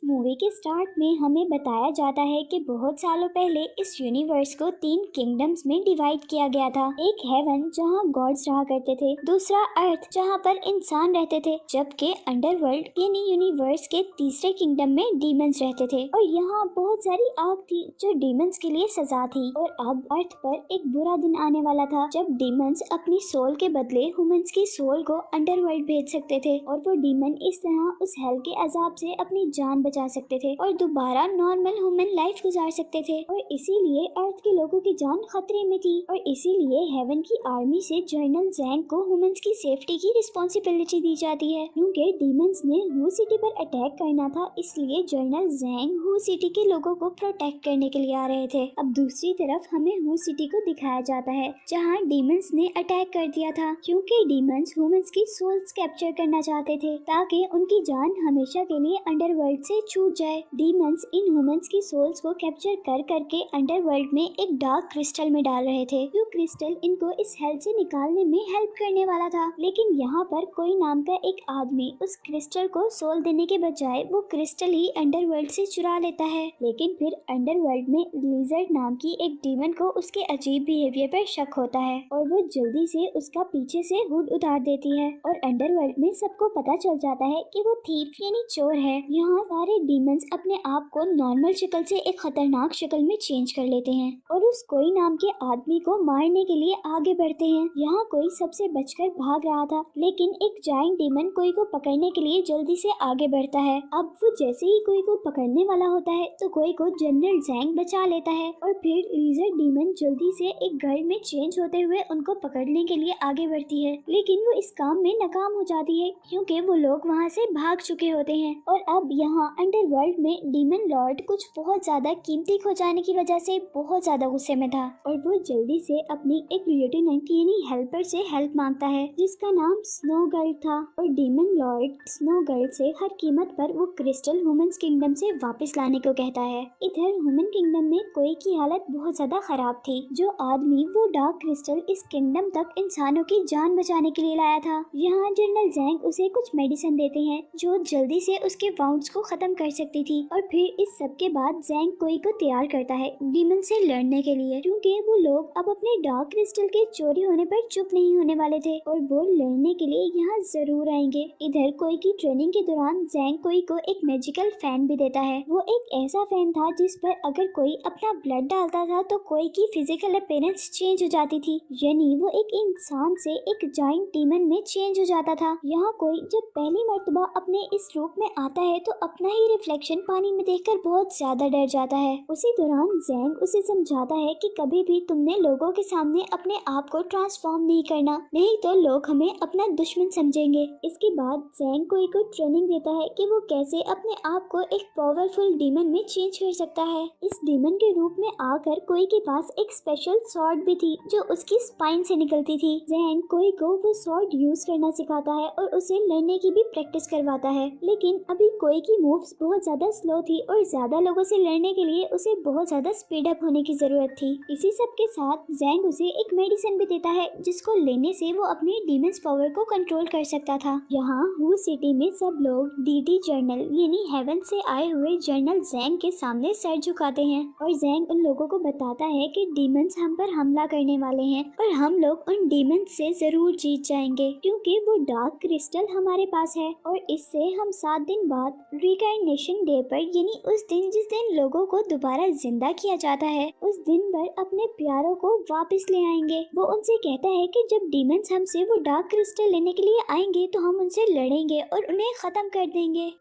Movie के start में हमें बताया जाता है कि बहुत सालों पहले इस यूनिवर्स को 3 किंगडम्स में डिवाइड किया गया था। एक हेवन जहां गॉड्स रहा करते थे, दूसरा अर्थ जहां पर इंसान रहते थे, जबकि अंडरवर्ल्ड यानी यूनिवर्स के तीसरे किंगडम में डीमंस रहते थे। और यहाँ बहुत सारी आग थी जो डीमंस के लिए सजा थी। और अब अर्थ पर एक बुरा दिन आने वाला था जब डीमंस अपनी सोल के बदले ह्यूमंस की सोल को अंडरवर्ल्ड भेज सकते थे और वो डीमन इस तरह उस हेल के अजाब से अपनी जान बचा सकते थे और दोबारा नॉर्मल ह्यूमन लाइफ गुजार सकते थे। और इसीलिए अर्थ के लोगों की जान खतरे में थी और इसीलिए हेवन की आर्मी से जनरल जैंग को ह्यूमंस की सेफ्टी की रिस्पॉन्सिबिलिटी दी जाती है। क्योंकि डीमंस ने हू सिटी पर अटैक करना था, इसलिए जनरल जैंग हू सिटी के लोगों को प्रोटेक्ट करने के लिए आ रहे थे। अब दूसरी तरफ हमें हू सिटी को दिखाया जाता है जहाँ डीमंस ने अटैक कर दिया था, क्योंकि डीमंस ह्यूमंस की सोल्स कैप्चर करना चाहते थे ताकि उनकी जान हमेशा के लिए अंडरवर्ल्ड से छूट जाए। डीमंस इन ह्यूमंस की सोल्स को कैप्चर कर करके अंडरवर्ल्ड में एक डार्क क्रिस्टल में डाल रहे थे, जो क्रिस्टल इनको इस हेल से निकालने में हेल्प करने वाला था। लेकिन यहाँ पर कोई नाम का एक आदमी उस क्रिस्टल को सोल देने के बजाय वो क्रिस्टल ही अंडरवर्ल्ड से चुरा लेता है। लेकिन फिर अंडरवर्ल्ड में लिजर्ड नाम की एक डीमन को उसके अजीब बिहेवियर पर शक होता है और वो जल्दी से उसका पीछे से हुड उतार देती है और अंडरवर्ल्ड में सबको पता चल जाता है कि वो थीफ यानी चोर है। यहाँ सारे डीमंस अपने आप को नॉर्मल शक्ल से एक खतरनाक शक्ल में चेंज कर लेते हैं और उस कोई नाम के आदमी को मारने के लिए आगे बढ़ते हैं। यहाँ कोई सबसे बचकर भाग रहा था, लेकिन एक जायंट डीमन कोई को पकड़ने के लिए जल्दी से आगे बढ़ता है। अब वो जैसे ही कोई को पकड़ने वाला होता है तो कोई को जनरल जैंग बचा लेता है और फिर लीजर डीमन जल्दी से एक घर में चेंज होते हुए उनको पकड़ने के लिए आगे बढ़ती है, लेकिन वो इस काम में नाकाम हो जाती है क्योंकि वो लोग वहाँ से भाग चुके होते हैं। और अब यहाँ अंडरवर्ल्ड में डीमन लॉर्ड कुछ बहुत ज्यादा कीमती खो जाने की वजह से बहुत ज्यादा गुस्से में था और वो जल्दी से अपनी एक लिeutenant यानी हेल्पर से हेल्प मांगता है जिसका नाम स्नो गर्ल था। और डीमन लॉर्ड स्नो गर्ल से हर कीमत पर वो क्रिस्टल ह्यूमंस किंगडम से वापस लाने को कहता है। इधर ह्यूमन किंगडम में कोई की हालत बहुत ज्यादा खराब थी। जो आदमी वो डार्क क्रिस्टल इस किंगडम तक इंसानों की जान बचाने के लिए लाया था, यहाँ जनरल जैंग उसे कुछ मेडिसिन देते हैं जो जल्दी से उसके वाउंड्स को खत्म कर सकती थी। और फिर इस सब के बाद जैंग कोई को तैयार करता है डीमन से लड़ने के लिए, क्योंकि वो लोग अब अपने डार्क क्रिस्टल के चोरी होने पर चुप नहीं होने वाले थे और वो लड़ने के लिए यहाँ जरूर आएंगे। इधर कोई की ट्रेनिंग के दौरान जैंग कोई को एक मैजिकल फैन भी देता है। वो एक ऐसा फैन था जिस पर अगर कोई अपना ब्लड डालता था तो कोई की फिजिकल अपीयरेंस चेंज हो जाती थी, यानी वो एक इंसान से एक जायंट डीमन में चेंज हो जाता था। यहाँ कोई जब पहली मर्तबा अपने इस रूप में आता है तो अपना ही रिफ्लेक्शन पानी में देखकर बहुत ज्यादा डर जाता है। उसी दौरान जैंग उसे समझाता है कि कभी भी तुमने लोगों के सामने अपने आप को ट्रांसफॉर्म नहीं करना, नहीं तो लोग हमें अपना दुश्मन समझेंगे। इसके बाद जैंग कोई को ट्रेनिंग देता है कि वो कैसे अपने आप को एक पावरफुल डीमन में चेंज कर सकता है। इस डीमन के रूप में आकर कोई के पास एक स्पेशल स्वॉर्ड भी थी जो उसकी स्पाइन से निकलती थी। जैंग कोई को वो स्वॉर्ड यूज करना सिखाता है और उसे लड़ने की भी प्रैक्टिस करवाता है, लेकिन अभी कोई की मूव्स बहुत ज्यादा स्लो थी और ज्यादा लोगों से लड़ने के लिए उसे बहुत ज्यादा स्पीड अप होने की जरूरत थी। इसी सब के साथ जैंग उसे एक मेडिसिन भी देता है जिसको लेने से वो अपने डीमंस पावर को कंट्रोल कर सकता था। यहाँ हू सिटी में सब लोग डीडी जर्नल यानी हेवन से आए हुए जनरल जैंग के सामने सर झुकाते हैं और जैंग उन लोगों को बताता है कि डीमंस हम पर हमला करने वाले हैं और हम लोग उन डीमंस से जरूर जीत जाएंगे क्योंकि वो डार्क क्रिस्टल हमारे पास है और इससे हम 7 दिन बाद रिकाइनेशन डे पर यानी उस दिन जिस दिन लोगों को दोबारा जिंदा किया जाता है, उस दिन पर अपने प्यारों को वापस ले आएंगे। वो उनसे कहता है कि जब डीमंस हमसे वो डार्क क्रिस्टल लेने के लिए आएंगे तो हम उनसे लड़ेंगे और उन्हें खत्म कर देंगे।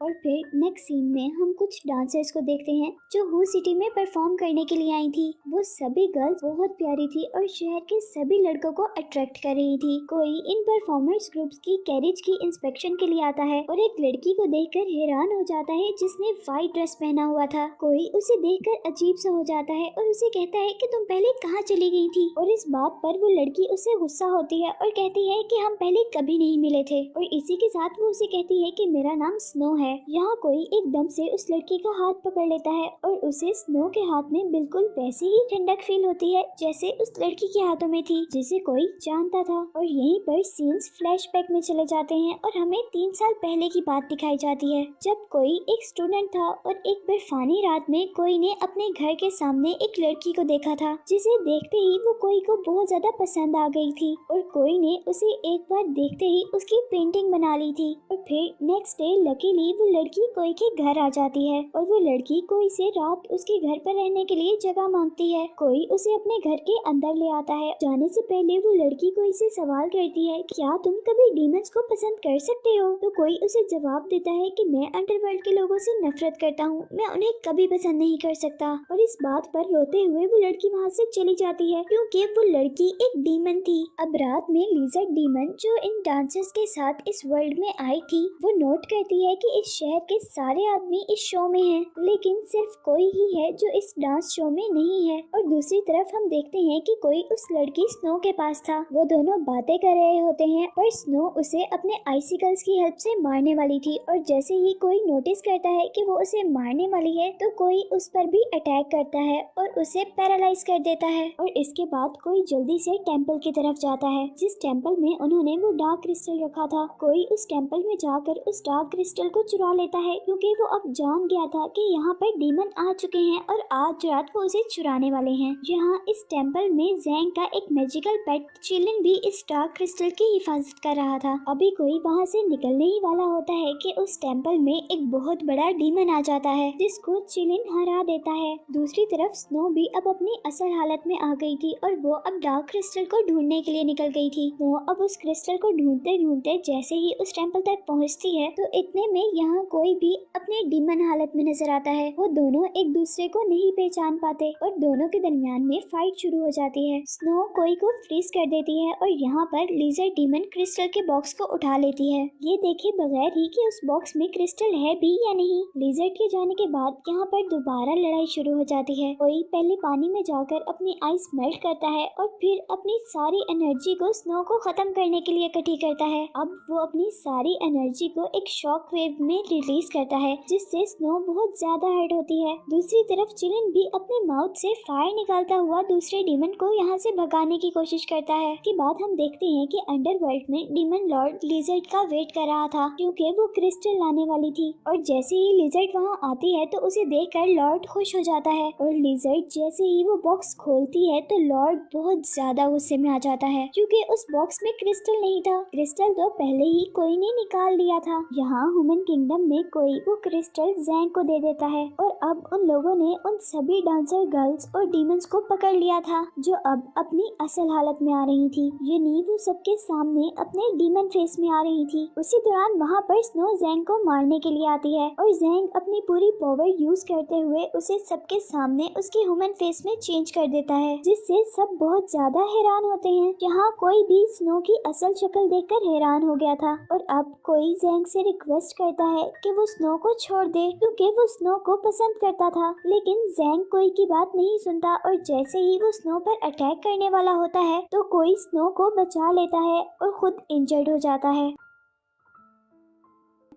और फिर नेक्स्ट सीन में हम कुछ डांसर्स को देखते हैं जो हू सिटी में परफॉर्म करने के लिए आई थी। वो सभी गर्ल्स बहुत प्यारी थी और शहर के सभी लड़कों को अट्रैक्ट कर रही थी। कोई इन परफॉर्मर्स ग्रुप्स की कैरेज की इंस्पेक्शन के लिए आता है और एक लड़की को देखकर हैरान हो जाता है जिसने व्हाइट ड्रेस पहना हुआ था। कोई उसे देखकर अजीब सा हो जाता है और उसे कहता है कि तुम पहले कहाँ चली गई थी। और इस बात पर वो लड़की उससे गुस्सा होती है और कहती है कि हम पहले कभी नहीं मिले थे। और इसी के साथ वो उसे कहती है कि मेरा नाम स्नो है है। यहाँ कोई एकदम से उस लड़की का हाथ पकड़ लेता है और उसे स्नो के हाथ में बिल्कुल वैसे ही ठंडक फील होती है जैसे उस लड़की के हाथों में थी जिसे कोई जानता था। और यहीं पर सीन्स फ्लैशबैक में चले जाते हैं और हमें 3 साल पहले की बात दिखाई जाती है, जब कोई एक स्टूडेंट था और एक बर्फानी रात में कोई ने अपने घर के सामने एक लड़की को देखा था, जिसे देखते ही वो कोई को बहुत ज्यादा पसंद आ गई थी और कोई ने उसे एक बार देखते ही उसकी पेंटिंग बना ली थी। और फिर नेक्स्ट डे लकीली वो लड़की कोई के घर आ जाती है और वो लड़की कोई से रात उसके घर पर रहने के लिए जगह मांगती है। कोई उसे अपने घर के अंदर ले आता है। जाने से पहले वो लड़की कोई से सवाल करती है, क्या तुम कभी डीमंस को पसंद कर सकते हो? तो कोई उसे जवाब देता है कि मैं अंडरवर्ल्ड के लोगों से नफरत करता हूँ, मैं उन्हें कभी पसंद नहीं कर सकता। और इस बात पर रोते हुए वो लड़की वहाँ से चली जाती है क्योंकि वो लड़की एक डीमन थी। अब रात में लिज़र्ड डीमन जो इन डांसर्स के साथ इस वर्ल्ड में आई थी, वो नोट करती है कि इस शहर के सारे आदमी इस शो में हैं, लेकिन सिर्फ कोई ही है जो इस डांस शो में नहीं है। और दूसरी तरफ हम देखते हैं कि कोई उस लड़की स्नो के पास था। वो दोनों बातें कर रहे होते हैं पर स्नो उसे अपने आइसिकल्स की हेल्प से मारने वाली थी और जैसे ही कोई नोटिस करता है कि वो उसे मारने वाली है तो कोई उस पर भी अटैक करता है और उसे पैरालाइज कर देता है। और इसके बाद कोई जल्दी से टेंपल की तरफ जाता है, जिस टेंपल में उन्होंने वो डार्क क्रिस्टल रखा था। कोई उस टेंपल में जाकर उस डार्क क्रिस्टल को चुरा लेता है क्योंकि वो अब जान गया था कि यहाँ पर डीमन आ चुके हैं और आज रात वो उसे चुराने वाले हैं। यहाँ इस टेंपल में ज़ैंग का एक मैजिकल पेट चिलिन भी इस डार्क क्रिस्टल की हिफाजत कर रहा था। अभी कोई वहाँ से निकलने ही वाला होता है कि उस टेंपल में एक बहुत बड़ा डीमन आ जाता है जिसको चिलिन हरा देता है। दूसरी तरफ स्नो भी अब अपनी असल हालत में आ गई थी और वो अब डार्क क्रिस्टल को ढूंढने के लिए निकल गई थी। स्नो अब उस क्रिस्टल को ढूंढते ढूंढते जैसे ही उस टेंपल तक पहुँचती है तो इतने में यहाँ कोई भी अपने डीमन हालत में नजर आता है। वो दोनों एक दूसरे को नहीं पहचान पाते और दोनों के दरमियान में फाइट शुरू हो जाती है। स्नो कोई को फ्रीज कर देती है और यहाँ पर लिज़र्ड डीमन क्रिस्टल के बॉक्स को उठा लेती है, ये देखे बगैर ही कि उस बॉक्स में क्रिस्टल है भी या नहीं। लिज़र्ड के जाने के बाद यहाँ पर दोबारा लड़ाई शुरू हो जाती है। कोई पहले पानी में जाकर अपनी आइस मेल्ट करता है और फिर अपनी सारी एनर्जी को स्नो को खत्म करने के लिए इकट्ठी करता है। अब वो अपनी सारी एनर्जी को एक शॉक वेव में रिलीज करता है जिससे स्नो बहुत ज्यादा हर्ट होती है। दूसरी तरफ चिलिन भी अपने माउथ से फायर निकालता हुआ दूसरे डीमन को यहाँ से भगाने की कोशिश करता है। के बाद हम देखते हैं कि अंडरवर्ल्ड में डीमन लॉर्ड लिज़र्ड का वेट कर रहा था क्योंकि वो क्रिस्टल लाने वाली थी और जैसे ही लिज़र्ड वहाँ आती है तो उसे देखकर लॉर्ड खुश हो जाता है और लिज़र्ड जैसे ही वो बॉक्स खोलती है तो लॉर्ड बहुत ज्यादा गुस्से में आ जाता है क्योंकि उस बॉक्स में क्रिस्टल नहीं था। क्रिस्टल तो पहले ही कोई ने निकाल लिया था। यहाँ ह्यूमन किंगडम में कोई वो क्रिस्टल ज़ैंग को दे देता है और अब उन लोगों ने उन सभी डांसर गर्ल्स और डीमंस को पकड़ लिया था जो अब अपनी असल हालत में आ रही थी, यानी वो सबके सामने अपने डीमन फेस में आ रही थी। उसी दौरान वहाँ पर स्नो ज़ैंग को मारने के लिए आती है और ज़ैंग अपनी पूरी पावर यूज करते हुए उसे सबके सामने उसके ह्यूमन फेस में चेंज कर देता है जिससे सब बहुत ज्यादा हैरान होते हैं। यहाँ कोई भी स्नो की असल शक्ल देखकर हैरान हो गया था और अब कोई ज़ैंग से रिक्वेस्ट करता है कि वो स्नो को छोड़ दे क्योंकि वो स्नो को पसंद करता था, लेकिन ज़ैंग कोई की बात नहीं सुनता और जैसे ही वो स्नो पर अटैक करने वाला होता है तो कोई स्नो को बचा लेता है और खुद इंजर्ड हो जाता है।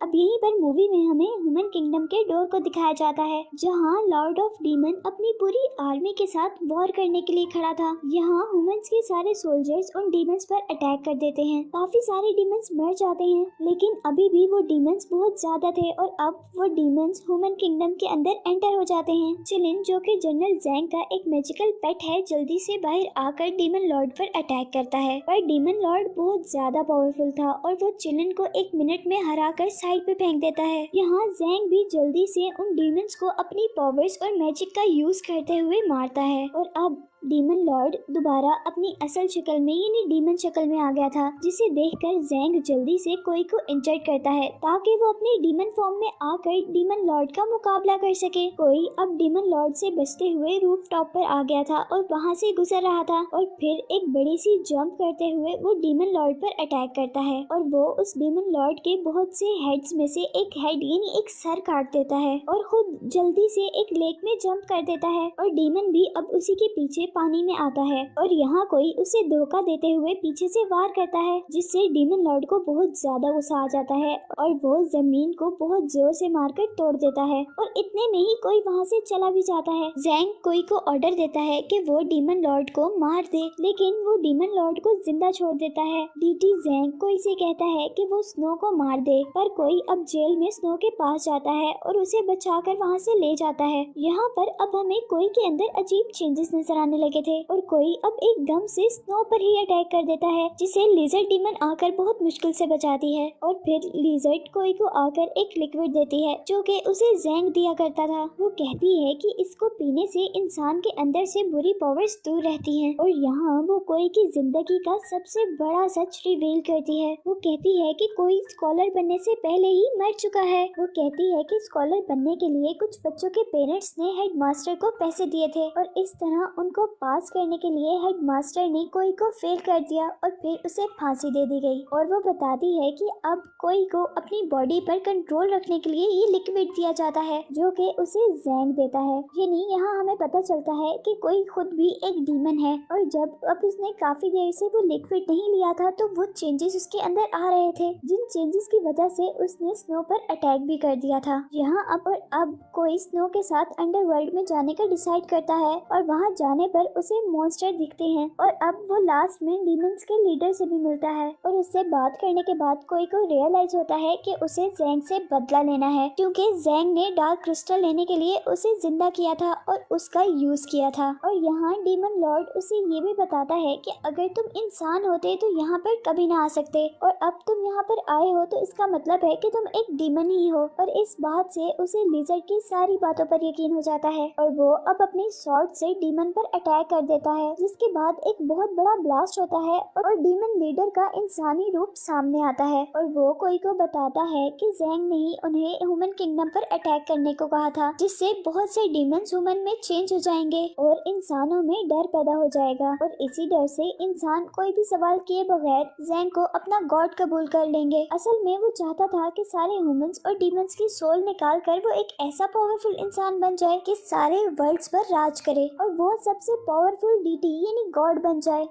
अब यहीं पर मूवी में हमें ह्यूमन किंगडम के डोर को दिखाया जाता है जहां लॉर्ड ऑफ डीमन अपनी पूरी आर्मी के साथ वॉर करने के लिए खड़ा था। यहाँ ह्यूमंस के सारे सोल्जर्स उन डीमंस पर अटैक कर देते हैं। काफी सारे डीमंस मर जाते हैं लेकिन अभी भी वो डीमंस बहुत ज्यादा थे और अब वो डीमंस ह्यूमन किंगडम के अंदर एंटर हो जाते हैं। चिलिन जो कि जनरल ज़ैंग का एक मैजिकल पेट है जल्दी से बाहर आकर डीमन लॉर्ड पर अटैक करता है पर डीमन लॉर्ड बहुत ज्यादा पावरफुल था और वो चिलिन को 1 मिनट में हराकर साइड पे फेंक देता है। यहाँ ज़ैंग भी जल्दी से उन डीमंस को अपनी पावर्स और मैजिक का यूज करते हुए मारता है और अब डीमन लॉर्ड दोबारा अपनी असल शक्ल में यानी डीमन शक्ल में आ गया था, जिसे देखकर ज़ैंग जल्दी से कोई को इंजर्ड करता है ताकि वो अपने डीमन फॉर्म में आकर डीमन लॉर्ड का मुकाबला कर सके। कोई अब डीमन लॉर्ड से बचते हुए रूफ टॉप पर आ गया था और वहाँ से गुजर रहा था और फिर एक बड़ी सी जंप करते हुए वो डीमन लॉर्ड पर अटैक करता है और वो उस डीमन लॉर्ड के बहुत से हेड्स में से एक हेड यानी एक सर काट देता है और खुद जल्दी से एक लेक में जंप कर देता है और डीमन भी अब उसी के पीछे पानी में आता है और यहाँ कोई उसे धोखा देते हुए पीछे से वार करता है, जिससे डीमन लॉर्ड को बहुत ज्यादा गुस्सा आ जाता है और वो जमीन को बहुत जोर से मारकर तोड़ देता है और इतने में ही कोई वहाँ से चला भी जाता है। ज़ैंग कोई को ऑर्डर देता है कि वो डीमन लॉर्ड को मार दे, लेकिन वो डीमन लॉर्ड को जिंदा छोड़ देता है। डीटी ज़ैंग कोई से कहता है कि वो स्नो को मार दे, पर कोई अब जेल में स्नो के पास जाता है और उसे बचाकर वहाँ से ले जाता है। यहाँ पर अब हमें कोई के अंदर अजीब चेंजेस नजर आने लगे थे और कोई अब एकदम से स्नो पर ही अटैक कर देता है, जिसे लिजर्ड डीमन आकर बहुत मुश्किल से बचाती है और फिर लिजर्ड कोई को आकर एक लिक्विड देती है जो कि उसे ज़ैंग दिया करता था। वो कहती है कि इसको पीने से इंसान के अंदर से बुरी पावर्स दूर रहती हैं और यहाँ वो कोई की जिंदगी का सबसे बड़ा सच रिवील करती है। वो कहती है कि कोई स्कॉलर बनने से पहले ही मर चुका है। वो कहती है कि स्कॉलर बनने के लिए कुछ बच्चों के पेरेंट्स ने हेडमास्टर को पैसे दिए थे और इस तरह उनको पास करने के लिए हेडमास्टर ने कोई को फेल कर दिया और फिर उसे फांसी दे दी गई। और वो बताती है कि अब कोई को अपनी बॉडी पर कंट्रोल रखने के लिए ये लिक्विड दिया जाता है जो कि उसे ज़ैंग देता है। यानी यहाँ हमें पता चलता है कि कोई खुद भी एक डीमन है और जब अब उसने काफी देर से वो लिक्विड नहीं लिया था तो वो चेंजेस उसके अंदर आ रहे थे, जिन चेंजेस की वजह से उसने स्नो पर अटैक भी कर दिया था। यहाँ अब कोई स्नो के साथ अंडरवर्ल्ड में जाने का डिसाइड करता है और वहाँ जाने पर उसे मॉन्स्टर दिखते हैं और अब वो लास्ट में डीमंस के लीडर से भी मिलता है और उससे बात करने के बाद कोई को रियलाइज होता है कि उसे ज़ैंग से बदला लेना है, क्योंकि ज़ैंग ने डार्क क्रिस्टल लेने के लिए उसे जिंदा किया था और उसका यूज किया था। और यहाँ डीमन लॉर्ड उसे ये भी बताता है कि अगर तुम इंसान होते तो यहाँ पर कभी ना आ सकते और अब तुम यहाँ पर आए हो तो इसका मतलब है कि तुम एक डीमन ही हो। और इस बात से उसे लिजर्ड की सारी बातों पर यकीन हो जाता है और वो अब अपनी स्वॉर्ड से डीमन पर अटैक कर देता है, जिसके बाद एक बहुत बड़ा ब्लास्ट होता है और डीमन लीडर का इंसानी रूप सामने आता है और वो कोई को बताता है कि ज़ैंग ने ही उन्हें ह्यूमन किंगडम पर अटैक करने को कहा था, जिससे बहुत से डीमंस ह्यूमन में चेंज हो जाएंगे और इंसानों में डर पैदा हो जाएगा और इसी डर से इंसान कोई भी सवाल किए बगैर ज़ैंग को अपना गॉड कबूल कर लेंगे। असल में वो चाहता था कि सारे ह्यूमंस और डीमंस की सोल निकाल कर वो एक ऐसा पावरफुल इंसान बन जाए कि सारे वर्ल्ड्स पर राज करे और वो सबसे पावरफुल डीटी यानी गॉड बन जाए।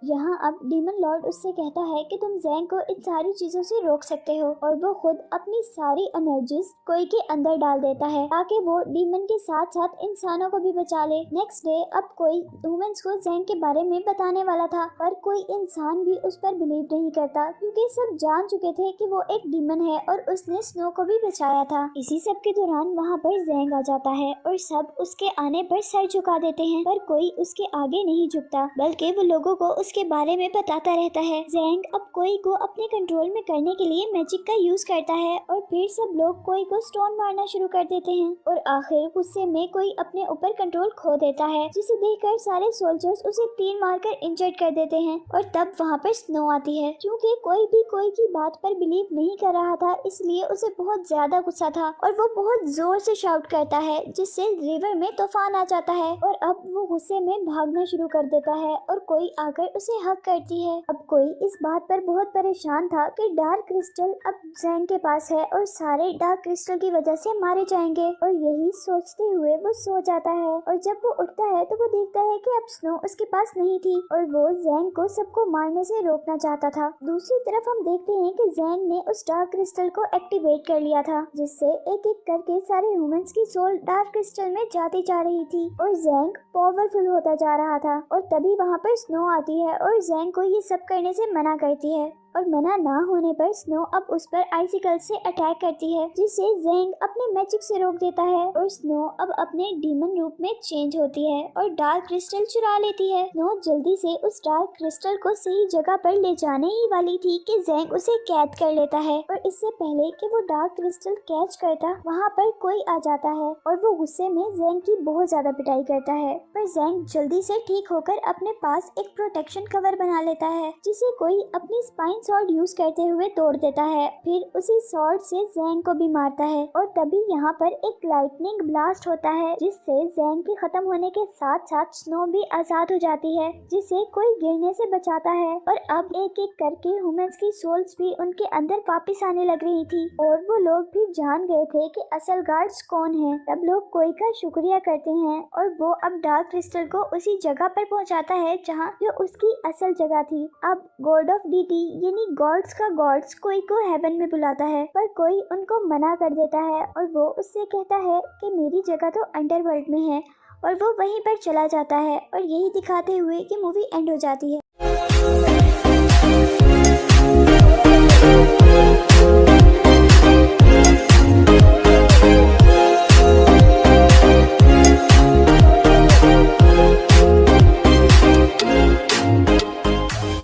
यहाँ अब डीमन लॉर्ड उससे कहता है कि तुम ज़ैंग को इन सारी चीजों से रोक सकते हो और वो खुद अपनी सारी एनर्जीज कोई के अंदर डाल देता है ताकि वो डीमन के साथ साथ इंसानों को भी बचा ले। नेक्स्ट डे अब कोई ह्यूमंस को ज़ैंग के बारे में बताने वाला था, पर कोई इंसान भी उस पर बिलीव नहीं करता क्योंकि सब जान चुके थे कि वो एक डीमन है और उसने स्नो को भी बचाया था। इसी सब के दौरान वहाँ पर ज़ैंग आ जाता है और सब उसके आने पर सर झुका देते हैं, पर कोई उसके आगे नहीं झुकता बल्कि वो लोगों को उसके बारे में बताता रहता है। ज़ैंग अब कोई को अपने कंट्रोल में करने के लिए मैजिक का यूज करता है और फिर सब लोग कोई को स्टोन मारना शुरू कर देते हैं और आखिर गुस्से में कोई अपने ऊपर कंट्रोल खो देता है, जिसे देखकर सारे सोल्जर्स उसे तीर मारकर इंजर्ड कर देते हैं और तब वहाँ पर स्नो आती है। क्योंकि कोई भी कोई की बात पर बिलीव नहीं कर रहा था इसलिए उसे बहुत ज्यादा गुस्सा था और वो बहुत जोर से शाउट करता है, जिससे रिवर में तूफान आ जाता है और अब वो गुस्से में भागना शुरू कर देता है और कोई आकर उसे हक करती है। अब कोई इस बात पर बहुत परेशान था कि डार्क क्रिस्टल अब ज़ैंग के पास है और सारे डार्क क्रिस्टल की वजह से मारे जाएंगे और यही सोचते हुए वो सो जाता है और जब वो उठता है तो वो देखता है कि अब स्नो उसके पास नहीं थी और वो ज़ैंग को सबको मारने से रोकना चाहता था। दूसरी तरफ हम देखते हैं कि ज़ैंग ने उस डार्क क्रिस्टल को एक्टिवेट कर लिया था, जिससे एक एक करके सारे ह्यूमंस की सोल डार्क क्रिस्टल में जाती जा रही थी और ज़ैंग पावरफुल होता जा रहा था। और तभी वहाँ पर स्नो आती है और ज़ैंग को ये सब करने से मना करती है और मना ना होने पर स्नो अब उस पर आइसिकल से अटैक करती है, जिसे ज़ैंग अपने मैजिक से रोक देता है और स्नो अब अपने डीमन रूप में चेंज होती है और डार्क क्रिस्टल चुरा लेती है। स्नो जल्दी से उस डार्क क्रिस्टल को सही जगह पर ले जाने ही वाली थी कि ज़ैंग उसे कैद कर लेता है और इससे पहले कि वो डार्क क्रिस्टल कैच करता वहाँ पर कोई आ जाता है और वो गुस्से में ज़ैंग की बहुत ज्यादा पिटाई करता है, पर ज़ैंग जल्दी से ठीक होकर अपने पास एक प्रोटेक्शन कवर बना लेता है, जिसे कोई अपनी स्पाइन डिवाइन स्वॉर्ड यूज करते हुए तोड़ देता है, फिर उसी स्वॉर्ड से ज़ैंग को भी मारता है। और तभी यहाँ पर एक लाइटनिंग ब्लास्ट होता है जिससे ज़ैंग के खत्म होने के साथ साथ स्नो भी आजाद हो जाती है, जिसे कोई गिरने से बचाता है। और अब एक एक करके ह्यूमंस की सोल्स भी उनके अंदर वापस आने लग रही थी और वो लोग भी जान गए थे कि असल गार्ड्स कौन है। तब लोग कोई का शुक्रिया करते हैं और वो अब डार्क क्रिस्टल को उसी जगह पर पहुंचाता है जहां जो उसकी असल जगह थी। अब गॉड ऑफ डीटी यानी गॉड्स का गॉड्स कोई को हेवन में बुलाता है, पर कोई उनको मना कर देता है और वो उससे कहता है कि मेरी जगह तो अंडरवर्ल्ड में है, और वो वहीं पर चला जाता है। और यही दिखाते हुए कि मूवी एंड हो जाती है।